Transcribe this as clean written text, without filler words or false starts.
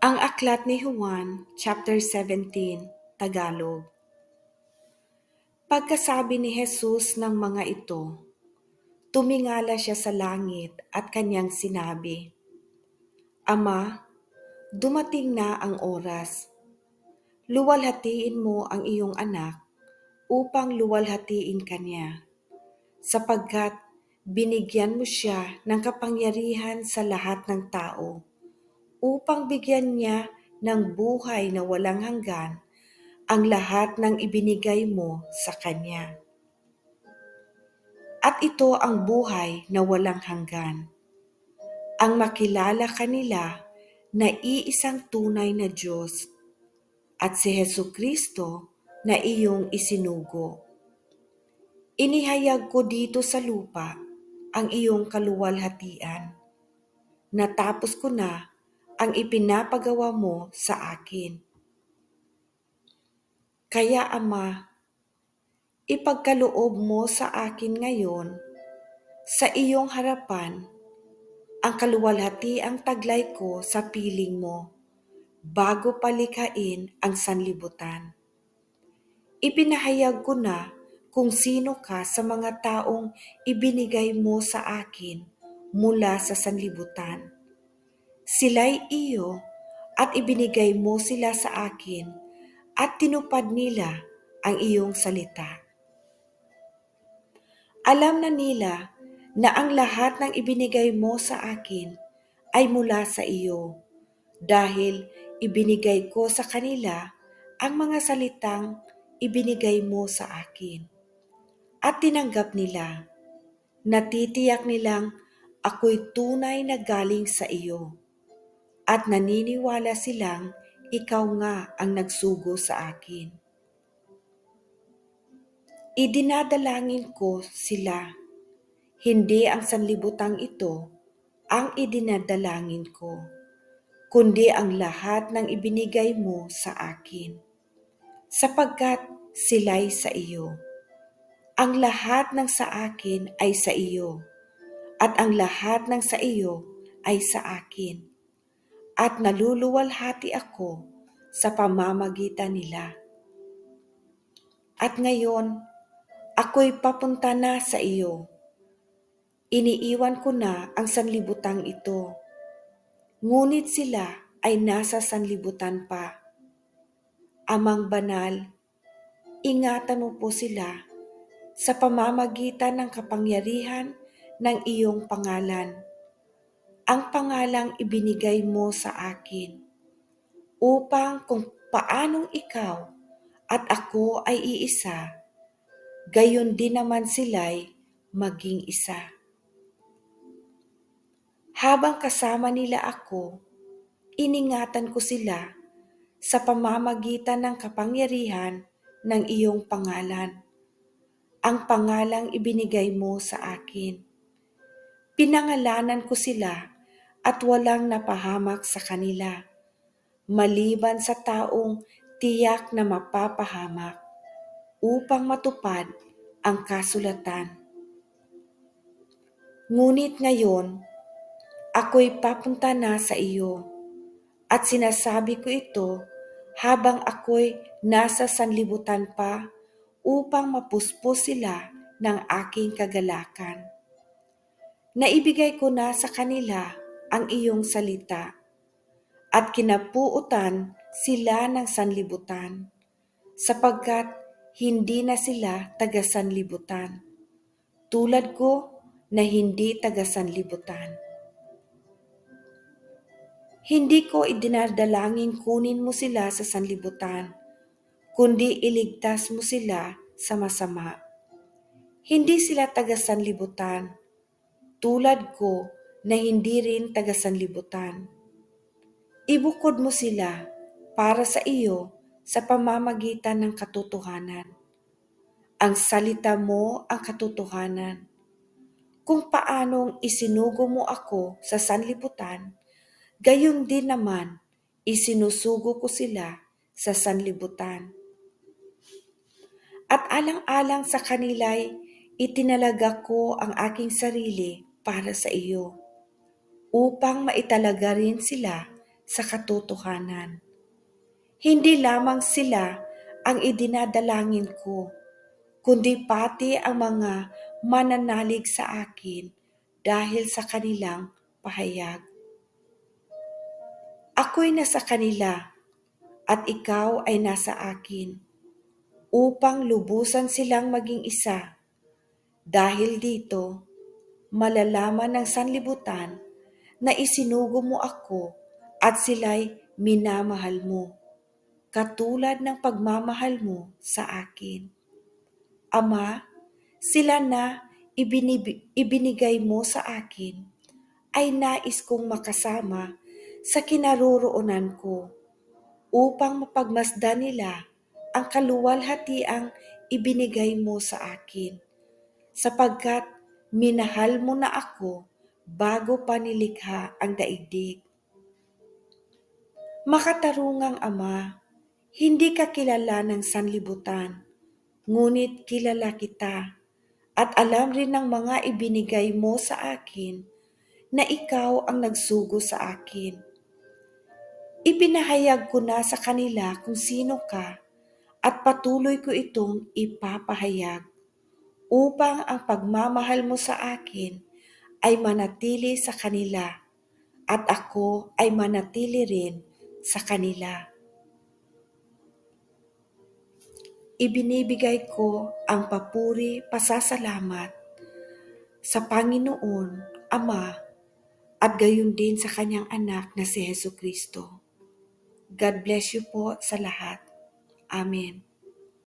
Ang Aklat ni Juan, chapter 17, Tagalog. Pagkasabi ni Jesus ng mga ito, tumingala siya sa langit at kanyang sinabi, Ama, dumating na ang oras. Luwalhatiin mo ang iyong anak upang luwalhatiin kanya, sapagkat binigyan mo siya ng kapangyarihan sa lahat ng tao, upang bigyan niya ng buhay na walang hanggan ang lahat ng ibinigay mo sa Kanya. At ito ang buhay na walang hanggan, ang makilala kanila na iisang tunay na Diyos at si Jesucristo na iyong isinugo. Inihayag ko dito sa lupa ang iyong kaluwalhatian. Natapos ko na ang ipinapagawa mo sa akin. Kaya Ama, ipagkaloob mo sa akin ngayon, sa iyong harapan, ang kaluwalhatiang taglay ko sa piling mo, bago palikhain ang sanlibutan. Ipinahayag ko na kung sino ka sa mga taong ibinigay mo sa akin mula sa sanlibutan. Sila'y iyo at ibinigay mo sila sa akin at tinupad nila ang iyong salita. Alam na nila na ang lahat ng ibinigay mo sa akin ay mula sa iyo, dahil ibinigay ko sa kanila ang mga salitang ibinigay mo sa akin. At tinanggap nila, natitiyak nilang ako'y tunay na galing sa iyo, at naniniwala silang ikaw nga ang nagsugo sa akin. Idinadalangin ko sila, hindi ang sanlibutang ito ang idinadalangin ko, kundi ang lahat ng ibinigay mo sa akin, sapagkat sila'y sa iyo. Ang lahat ng sa akin ay sa iyo, at ang lahat ng sa iyo ay sa akin, at naluluwalhati ako sa pamamagitan nila. At ngayon, ako'y papunta na sa iyo. Iniiwan ko na ang sanlibutang ito, ngunit sila ay nasa sanlibutan pa. Amang banal, ingatan mo po sila sa pamamagitan ng kapangyarihan ng iyong pangalan, ang pangalang ibinigay mo sa akin, upang kung paanong ikaw at ako ay iisa, gayon din naman sila'y maging isa. Habang kasama nila ako, iningatan ko sila sa pamamagitan ng kapangyarihan ng iyong pangalan, ang pangalang ibinigay mo sa akin. Pinangalanan ko sila at walang napahamak sa kanila, maliban sa taong tiyak na mapapahamak, upang matupad ang kasulatan. Ngunit ngayon, ako'y papunta na sa iyo, at sinasabi ko ito habang ako'y nasa sanlibutan pa upang mapuspos sila ng aking kagalakan. Naibigay ko na sa kanila ang iyong salita, at kinapuutan sila ng sanlibutan, sapagkat hindi na sila taga-sanlibutan, tulad ko na hindi taga-sanlibutan. Hindi ko idinadalangin kunin mo sila sa sanlibutan, kundi iligtas mo sila sa masama. Hindi sila taga-sanlibutan, tulad ko na hindi rin taga-sanlibutan. Ibukod mo sila para sa iyo sa pamamagitan ng katotohanan. Ang salita mo ang katotohanan. Kung paanong isinugo mo ako sa sanlibutan, gayon din naman isinusugo ko sila sa sanlibutan. At alang-alang sa kanila'y itinalaga ko ang aking sarili para sa iyo, upang maitalaga rin sila sa katotohanan. Hindi lamang sila ang idinadalangin ko, kundi pati ang mga mananalig sa akin dahil sa kanilang pahayag. Ako'y nasa kanila at ikaw ay nasa akin, upang lubusan silang maging isa. Dahil dito, malalaman ng sanlibutan na isinugo mo ako at sila'y minamahal mo, katulad ng pagmamahal mo sa akin. Ama, sila na ibinigay mo sa akin ay nais kong makasama sa kinaroroonan ko upang mapagmasdan nila ang kaluwalhatiang ibinigay mo sa akin, sapagkat minahal mo na ako bago pa nilikha ang daigdig. Makatarungang Ama, hindi ka kilala ng sanlibutan, ngunit kilala kita at alam rin ng mga ibinigay mo sa akin na ikaw ang nagsugo sa akin. Ipinahayag ko na sa kanila kung sino ka at patuloy ko itong ipapahayag upang ang pagmamahal mo sa akin ay manatili sa kanila at ako ay manatili rin sa kanila. Ibinibigay ko ang papuri, pasasalamat sa Panginoon, Ama, at gayon din sa kanyang anak na si Jesucristo. God bless you po sa lahat. Amen.